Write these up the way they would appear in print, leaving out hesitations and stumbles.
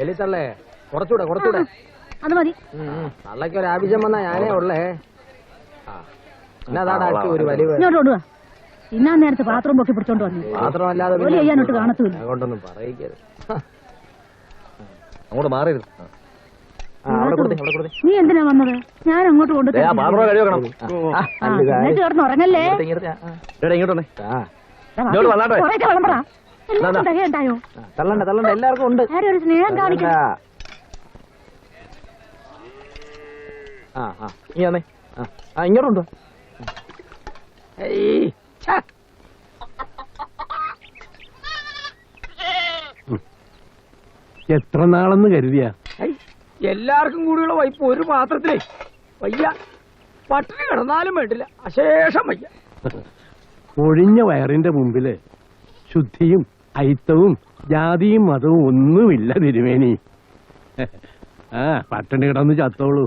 എലിത്തള്ളേ കുറച്ചൂടെ കുറച്ചൂടെ അത് മതി. തള്ളക്ക് ഒരു ആവശ്യം വന്നാ ഞാനേ ഉള്ളേ. ഒരു വലിയ ഇങ്ങോട്ട് ഇന്നാ നേരത്തെ പാത്രം പൊക്കി പിടിച്ചോണ്ട് വന്നു. പാത്രമല്ലാതെ ചെയ്യാനോട്ട് കാണത്തില്ല. അതുകൊണ്ടൊന്നും പറയിക്കരുത്. അങ്ങോട്ട് മാറരുത്. നീ എന്തിനാ വന്നത്? ഞാൻ അങ്ങോട്ട് കൊണ്ട് കിടന്ന് ഉറങ്ങല്ലേ. തള്ളണ്ട തള്ളണ്ട, എല്ലാവർക്കും ഉണ്ട്. ഒരു സ്നേഹം കാണിക്കണ്ട. ഇങ്ങോട്ടുണ്ടോ? എത്ര നാളെന്ന് കരുതിയ എല്ലാവർക്കും കൂടിയുള്ള വൈപ്പ് ഒരു പാത്രത്തിലേ വയ്യ. പട്ടിണി കിടന്നാലും വേണ്ടില്ല, അശേഷം വയ്യ. ഒഴിഞ്ഞ വയറിന്റെ മുമ്പില് ശുദ്ധിയും അയിത്തവും ജാതിയും മതവും ഒന്നുമില്ല തിരുമേനി. പട്ടിണി കിടന്ന് ചത്തോളൂ.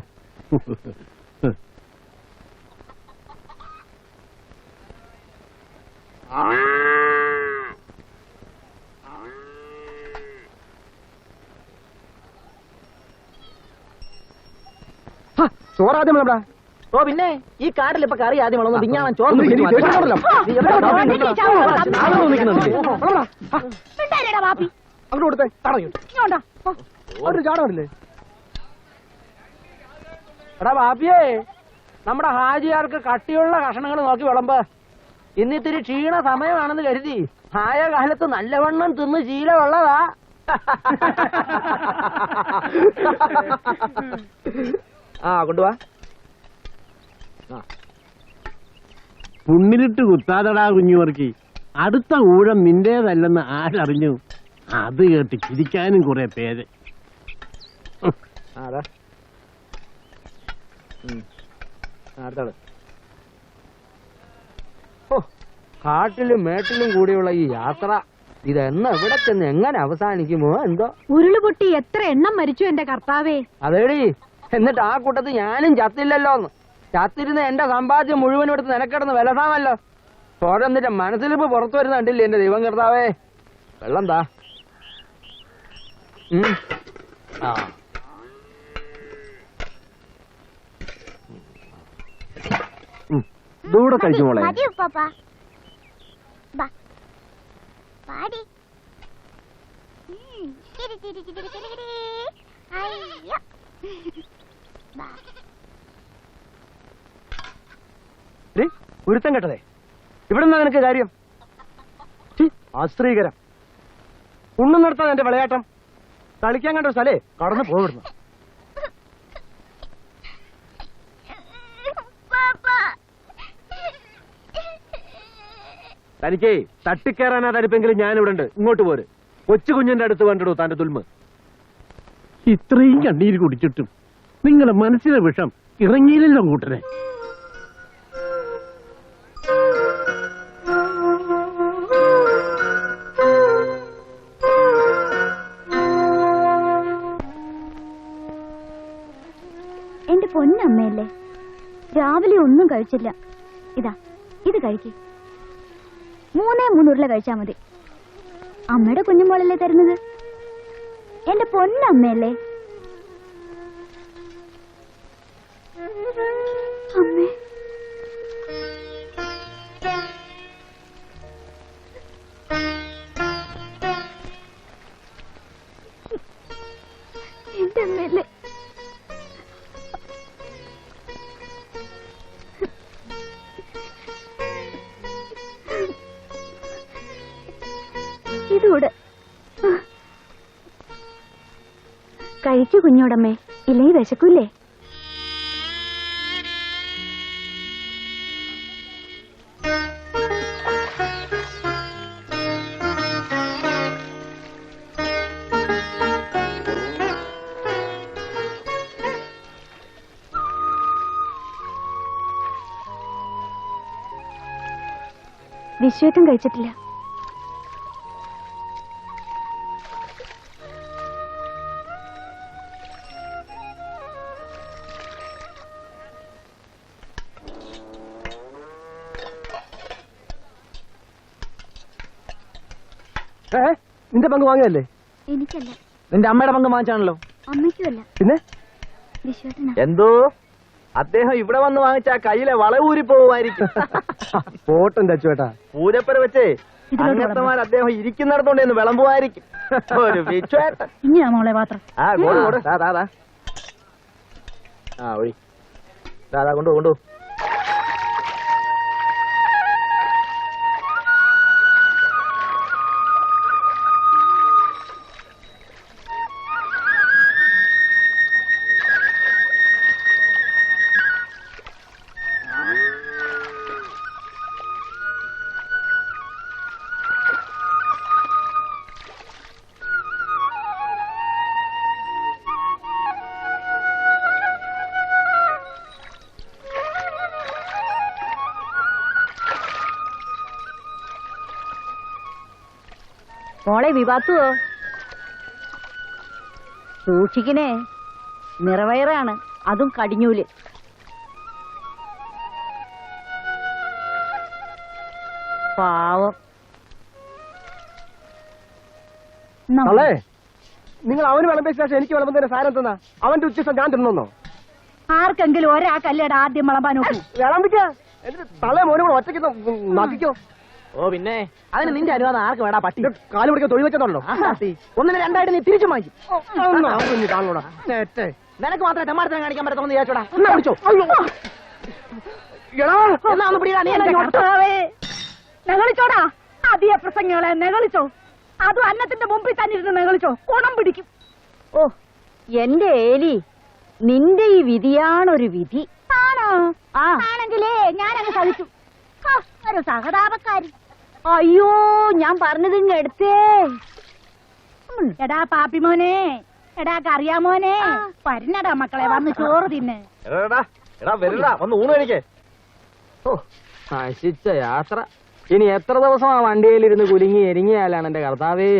ചോറാദ്യം വേണടാ. ഓ പിന്നെ ഈ കാട്ടിൽ ഇപ്പൊ കറി ആദ്യം വേണം. പിന്നെ ഞാൻ ചോറ് അങ്ങോട്ട് കൊടുത്തേ. ചാടമില്ലേ എടാ ബാപ്പിയേ, നമ്മുടെ ഹാജിയാർക്ക് കട്ടിയുള്ള കഷണങ്ങൾ നോക്കി വിളമ്പ്. ഇന്നിത്തിരി ക്ഷീണ സമയമാണെന്ന് കരുതി ആയ കാലത്ത് നല്ലവണ്ണം തിന്ന് ശീലമുള്ളതാ. കൊണ്ടുവാ. പുണ്ണിലിട്ട് കുത്താതടാ കുഞ്ഞുവർക്കി. അടുത്ത ഊഴം നിന്റേതല്ലെന്ന് ആരറിഞ്ഞു? അത് കേട്ട് ചിരിക്കാനും കുറെ പേര്. കാട്ടിലും മേട്ടിലും കൂടിയുള്ള ഈ യാത്ര ഇതെന്ന് എവിടെ ചെന്ന് എങ്ങനെ അവസാനിക്കുമോ എന്തോ. ഉരുളുപൊട്ടി എത്ര എണ്ണം മരിച്ചു എന്റെ കർത്താവേ. അതേടി, എന്നിട്ട് ആ കൂട്ടത്തിൽ ഞാനും ചത്തില്ലല്ലോന്ന്. ചത്തിരുന്ന് എന്റെ സമ്പാദ്യം മുഴുവനും എടുത്ത് നിനക്കിടന്ന് വിലസാമല്ലോ. ഓരോന്നിന്റെ മനസ്സിലിപ്പ് പുറത്തു വരുന്ന കണ്ടില്ലേ എന്റെ ദൈവം കർത്താവേ. വെള്ളം താ. ദൂടെ കഴിച്ചു മോളെ. ഗുരുത്തം കേട്ടതേ, ഇവിടെ നിന്നാ നിനക്ക് കാര്യം? ആശ്രീകരം. ഉണ്ണും നടത്താൻ എന്റെ വിളയാട്ടം. കളിക്കാൻ കണ്ട സ്ഥലേ കടന്നു പോവിടുന്നു. തനിക്കേ തട്ടിക്കയറാനാ തനിപ്പെങ്കിലും ഞാനിവിടെ ഉണ്ട്. ഇങ്ങോട്ട് പോര്. കൊച്ചു കുഞ്ഞിന്റെ അടുത്ത് കണ്ടിടൂ തന്റെ തുൽമ. ഇത്രയും കണ്ണീര് കുടിച്ചിട്ടും നിങ്ങളെ മനസ്സിലെ വിഷം ഇറങ്ങിയില്ലല്ലോ കൂട്ടനെ. എന്റെ പൊന്നമ്മയല്ലേ, രാവിലെ ഒന്നും കഴിച്ചില്ല. ഇതാ ഇത് കഴിക്ക്. 3 ഉരുള കഴിച്ചാ മതി. അമ്മയുടെ കുഞ്ഞുമോളല്ലേ തരുന്നത്. എന്റെ പൊന്നമ്മയല്ലേ. അമ്മേ, എന്റെ അമ്മയല്ലേ. ഇതൂടെ കഴിക്കൂ കുഞ്ഞോടമ്മേ, ഇല്ലെങ്കിൽ വിശക്കൂല്ലേ. വിശ്വത്തും കഴിച്ചിട്ടില്ല. നിന്റെ പങ്ക് വാങ്ങിയല്ലേ? എനിക്കല്ല, നിന്റെ അമ്മയുടെ പങ്ക് വാങ്ങിച്ചാണല്ലോ. അമ്മയ്ക്കുമല്ല, പിന്നെ വിശ്വേട്ടനാ. എന്തോ അദ്ദേഹം ഇവിടെ വന്ന് വാങ്ങിച്ച കയ്യിലെ വളവൂരി പോവുമായിരിക്കും. പോട്ടെന്റെ അച്ചുവേട്ടാ, പൂരപ്പര വെച്ചേ അങ്ങത്തമാർ അദ്ദേഹം ഇരിക്കുന്നിടത്തോണ്ട് എന്ന് വിളമ്പുമായിരിക്കും. ഒരു വിശ്വേട്ടൻ. ഇനിയാ മോളെ പാത്രം. ആ കൊണ്ടു ആ ഒഴി കൊണ്ടു. മോളെ വിവാത്തുവോ? സൂക്ഷിക്കണേ, നിറവയറാണ്, അതും കടിഞ്ഞൂല്. പാവം. നിങ്ങൾ അവന് വിളമ്പിയ ശേഷം എനിക്ക് വിളമ്പുന്നതിന് സാരം തന്നാ അവന്റെ ഉച്ചസം ഞാൻ തിന്നോ? ആർക്കെങ്കിലും ഒരാൾക്കല്ലേടാ ആദ്യം വിളമ്പാൻ നോക്കൂ. വിളമ്പിക്കാ തളേ മോനും കൂടെ ഒറ്റയ്ക്ക് നക്കിക്കോ. ഓ പിന്നെ അതിന് നിന്റെ അനുവാദം ആർക്ക് വേടാ? പട്ടി കാല് പിടിക്കാൻ തൊഴിൽ വെച്ചതുണ്ടല്ലോ. ഒന്നിന് രണ്ടായിട്ട് നീ തിരിച്ചു വാങ്ങിക്കും. നിനക്ക് മാത്രമേ തെമ്മാടത്തിനെ കാണിക്കാൻ പറ്റത്തോന്ന് വിചാരിച്ചോടാ. പിടിച്ചോ. നെകളിച്ചോടാ, അധിക പ്രസംഗങ്ങളെ നെകളിച്ചോ. അതും അന്നത്തിന്റെ മുമ്പിൽ തന്നെ ഇരുന്ന് നെകളിച്ചോ, കുണം പിടിക്കും. ഓ എന്റെ ഏലി, നിന്റെ ഈ വിധിയാണൊരു വിധി. ആണോ? ആണെങ്കിലേ ഞാനങ്ങ് സഹിച്ചു. ഒരു സഹതാപക്കാരി. അയ്യോ, ഞാൻ പറഞ്ഞത് ഇങ്ങ് എടുത്തേ. എടാ പാപ്പിമോനെ, എടാ കറിയാമോനെ, പരുന്നടാ മക്കളെ, വന്ന് ചോറ് തിന്നെ. ഒന്ന് ഊണ് കഴിക്കേ. ഓ നശിച്ച യാത്ര. ഇനി എത്ര ദിവസം ആ വണ്ടിയിലിരുന്ന് കുലുങ്ങി എരിങ്ങിയാലാണ് എന്റെ കർത്താവേ.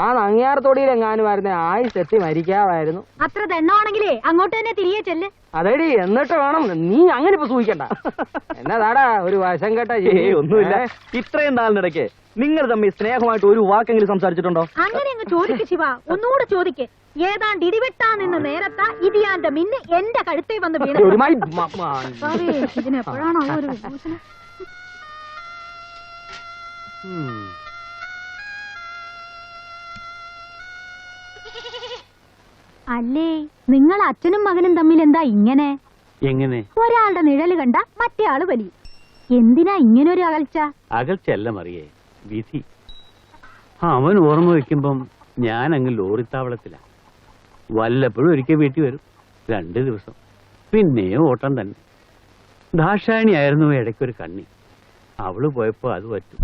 ആ നങ്ങിയാർത്തോടിയിലെങ്ങാനുമായിരുന്നെ ആയുസ് എത്തി മരിക്കാവായിരുന്നു. അത്ര ദണ്ണമാണെങ്കിലേ അങ്ങോട്ട് തന്നെ തിരികെ ചെല്ല്. അതെടി, എന്നിട്ട് വേണം. നീ അങ്ങനെ ഇപ്പൊ സൂഹിക്കണ്ട. എന്നതാടാ ഒരു വശം കേട്ട? ഒന്നുമില്ല. ഇത്രയും നാളിനിടയ്ക്ക് നിങ്ങൾ തമ്മിൽ സ്നേഹമായിട്ട് ഒരു വാക്കെങ്കിലും സംസാരിച്ചിട്ടുണ്ടോ? അങ്ങനെ അങ്ങ് ചോദിക്ക് ശിവ, ഒന്നുകൂടെ ചോദിക്ക്. ഏതാണ്ട് ഇടിവെട്ടാ നിന്ന് നേരത്താ ഇതിയാന്റെ മിന്ന് എന്റെ കഴുത്തേ വന്ന് വീണു. ഇതിനെപ്പോഴാണോ ഒരു വിഭൂഷണം? അല്ലേ, നിങ്ങൾ അച്ഛനും മകനും തമ്മിൽ എന്താ ഇങ്ങനെ? എങ്ങനെ? ഒരാളുടെ നിഴല് കണ്ട മറ്റേ ആള് വലിയും. എന്തിനാ ഇങ്ങനെ ഒരു അകൽച്ച? അകൽച്ചല്ല മറിയേ, വിധി. അവൻ ഓർമ്മ വെക്കുമ്പം ഞാൻ അങ്ങ് ലോറിത്താവളത്തിലാ. വല്ലപ്പോഴും ഒരിക്കൽ വീട്ടിൽ വരും, 2 ദിവസം, പിന്നെയും ഓട്ടം തന്നെ. ദാക്ഷായണിയായിരുന്നു ഇടയ്ക്കൊരു കണ്ണി. അവള് പോയപ്പോ അത് പറ്റും.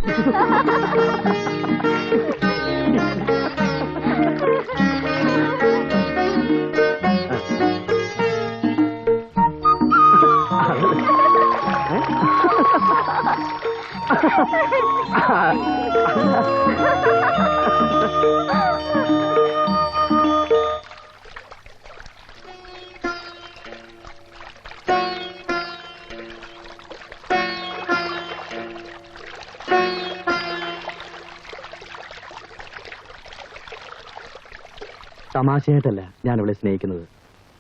തമാശയായിട്ടല്ല ഞാൻ അവളെ സ്നേഹിക്കുന്നത്.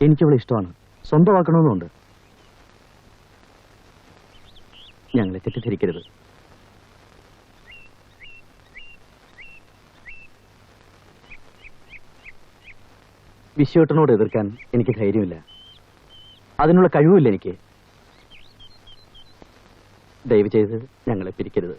എനിക്കവളെ ഇഷ്ടമാണ്, സ്വന്തമാക്കണമെന്നുണ്ട്. ഞങ്ങളെ തെറ്റിദ്ധരിക്കരുത്. വിശ്വേട്ടനോട് എതിർക്കാൻ എനിക്ക് ധൈര്യമില്ല, അതിനുള്ള കഴിവുമില്ല എനിക്ക്. ദയവ് ചെയ്ത് ഞങ്ങളെ പിരിക്കരുത്.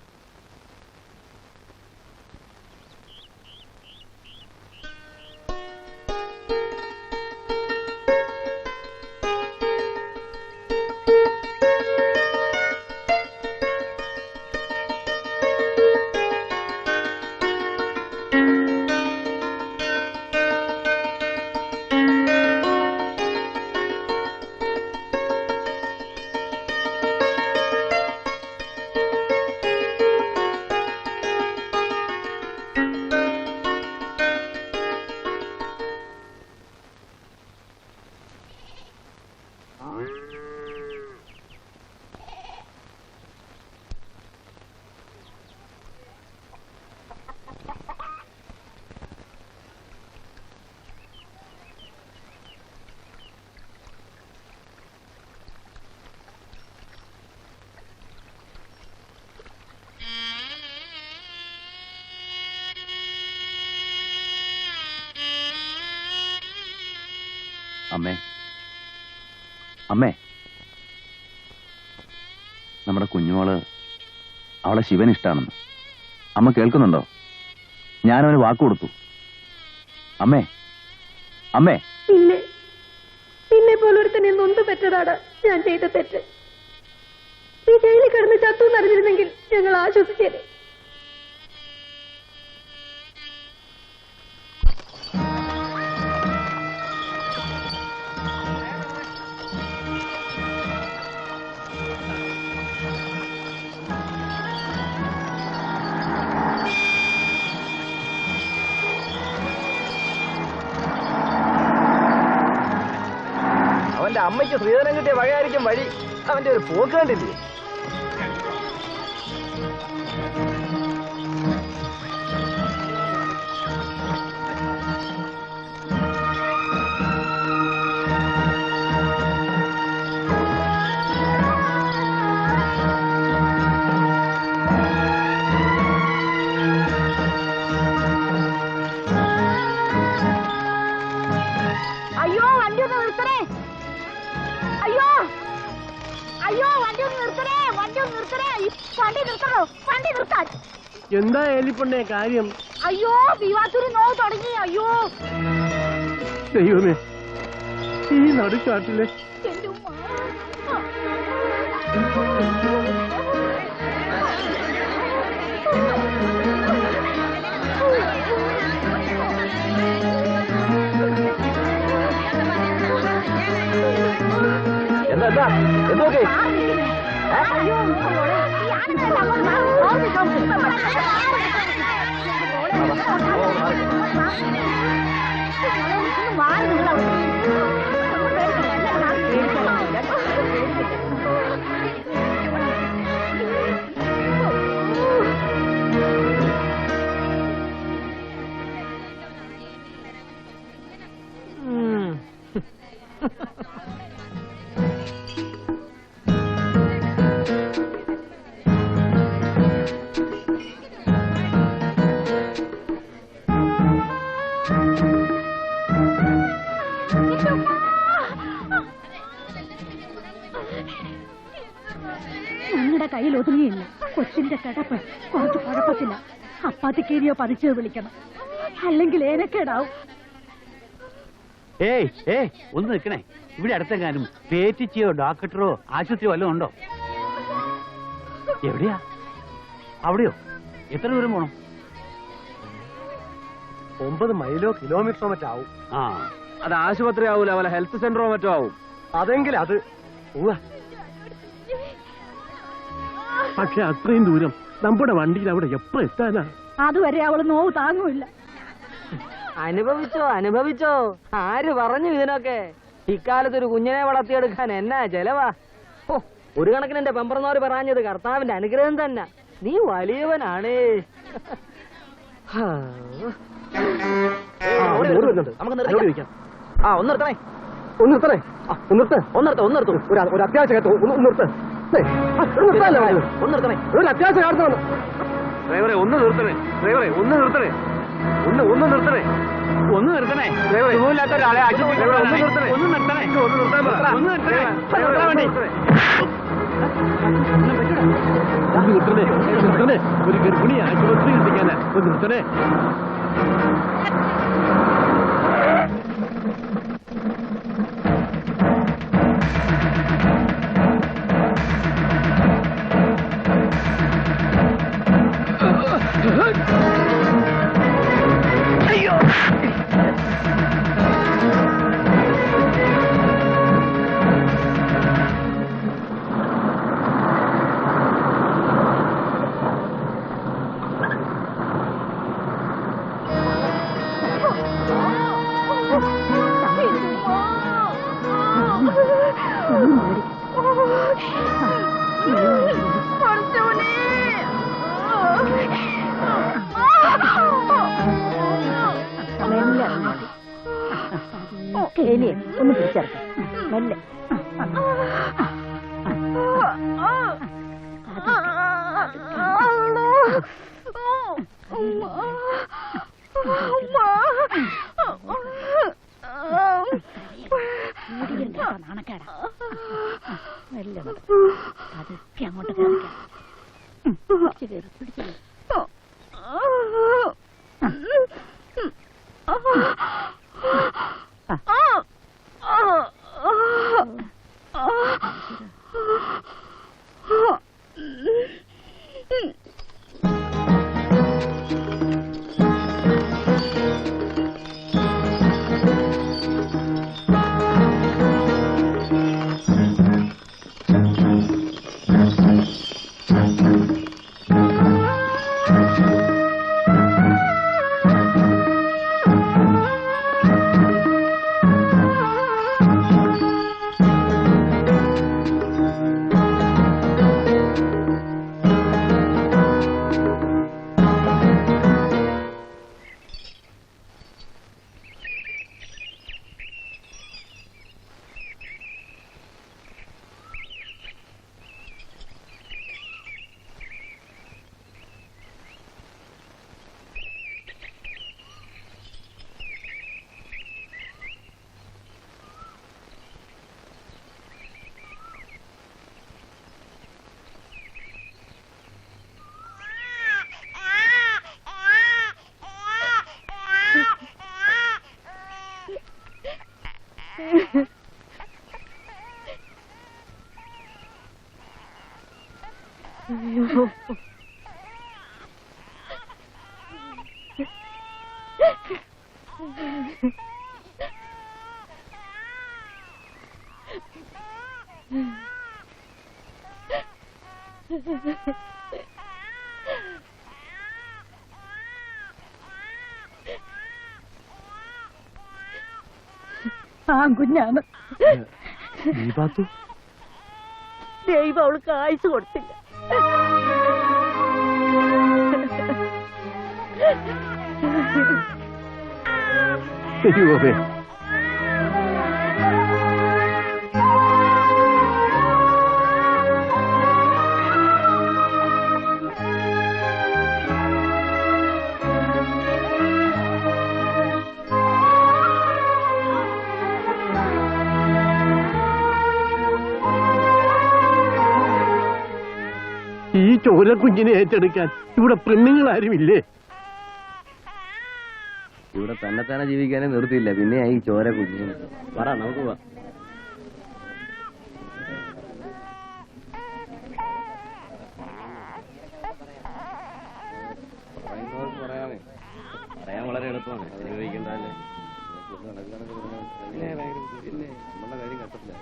അമ്മേ, അമ്മേ, നമ്മുടെ കുഞ്ഞുമോള് അവളെ ശിവൻ ഇഷ്ടാണെന്ന് അമ്മ കേൾക്കുന്നുണ്ടോ? ഞാനവന് വാക്ക് കൊടുത്തു. അമ്മേ, അമ്മേ. പിന്നെ പോലൊരുത്തനെ നൊന്ത് പറ്റതാണ് ഞാൻ ചെയ്ത തെറ്റ്. ഈ ജയിലിൽ കിടന്ന് ചത്തു നടന്നിരുന്നെങ്കിൽ ഞങ്ങൾ ആശ്വസിച്ചേനെ. അവന്റെ അമ്മയ്ക്ക് ശ്രീധരൻ കിട്ടിയ വകയായിരിക്കും വഴി. അവന്റെ ഒരു പോക്ക് കണ്ടില്ലേ? അയ്യോ വണ്ടി ഒന്ന് നിർത്തണേ! അയ്യോ അയ്യോ വണ്ടി ഒന്ന് നിർത്തണേ! വണ്ടി ഒന്ന് നിർത്തണേ! വണ്ടി നിർത്തണോ? വണ്ടി നിർത്താൻ! എന്താ ഏലിപ്പണ്ണേ കാര്യം? അയ്യോ ദീവാത്തൂര് നോവ് തുടങ്ങി. അയ്യോ ദൈവമേ, ഈ നടുക്കാട്ടിലെ എന്റെ ഉമ്മ. എന്താ എന്തൊക്കെ? അയ്യോ ഈ ആണുങ്ങളെല്ലാം അങ്ങോട്ട് മാറി. മാറി നിങ്ങൾ അവിടെ. ഞങ്ങളുടെ കയ്യിൽ ഒതുങ്ങിയില്ല. കൊച്ചിന്റെ കിടപ്പ് കുറച്ച് കുഴപ്പത്തില്ല. അപ്പാത്തിക്കേരിയോ പതിച്ചത് വിളിക്കണം, അല്ലെങ്കിൽ ഏനക്കേടാവും. ഏയ് ഒന്ന് നിൽക്കണേ. ഇവിടെ അടുത്തെങ്ങാനും പേറ്റിച്ചിയോ ഡോക്ടറോ ആശുപത്രിയോ വല്ലതും ഉണ്ടോ? എവിടെയാ? അവിടെയോ? എത്ര ദൂരം പോണം? 9 മൈലോ കിലോമീറ്ററോ മറ്റാവും. ആ, അത് ആശുപത്രി ആവൂല, വല്ല ഹെൽത്ത് സെന്ററോ മറ്റോ ആവും. അതെങ്കിൽ അത് പക്ഷെ അത്രയും ദൂരം നമ്മുടെ വണ്ടിയിൽ അവിടെ എപ്പോ എത്താനാ? അതുവരെ അവള് നോവ് താങ്ങൂല്ല. അനുഭവിച്ചോ. ആര് പറഞ്ഞു ഇതിനൊക്കെ? ഇക്കാലത്ത് ഒരു കുഞ്ഞിനെ വളർത്തിയെടുക്കാൻ എന്നാ ചെലവാ. ഒരു കണക്കിന് എന്റെ പെമ്പറന്നോര് പറഞ്ഞത് കർത്താവിന്റെ അനുഗ്രഹം തന്നെ. നീ വലിയവനാണേ. നമുക്ക് നിർത്താം. ഒന്ന് നിർത്തണേ. ഒരു അത്യാവശ്യം കേട്ടോ. ഒന്ന് നിർത്തണേ. ഒരു അത്യാവശ്യം കാണുന്നു. ഡ്രൈവറെ ഒന്ന് നിർത്തണേ. ഒന്ന് നിർത്തണേ. സുഖമില്ലാത്ത ഒരാളെ ഒന്ന് നിർത്തണേ. ഒന്ന് നിർത്താൻ നിർത്തണേ. ഒരു ഗർഭിണി ആശുപത്രി എത്തിക്കാനാ. ഒന്ന് നിർത്തണേ. ഒന്ന് പിടിച്ചേർക്കാം മെല്ലെ. നാണക്കേടാ. മെല്ലെ നട. അതൊക്കെ അങ്ങോട്ട് കേറിക്കാം. പിടിച്ചു കയറി, പിടിച്ചു കയറി. ആ കുഞ്ഞാണ്. ദൈവം അവൾക്ക് ആയുസ് കൊടുത്തില്ല. ദൈവമേ, ഈ ചോര കുഞ്ഞിനെ ഏറ്റെടുക്കാൻ ഇവിടെ പെണ്ണുങ്ങളാരുമില്ലേ? ഇവിടെ തന്നെ ജീവിക്കാനേ നിർത്തിയില്ല, പിന്നെ ഈ ചോര കുഞ്ഞിന്. പറ, നമുക്ക് പോവാം. പറയാൻ വളരെ എളുപ്പമാണ്, അനുഭവിക്കണ്ടല്ലേ. നമ്മുടെ കാര്യം കട്ടത്തില്ല.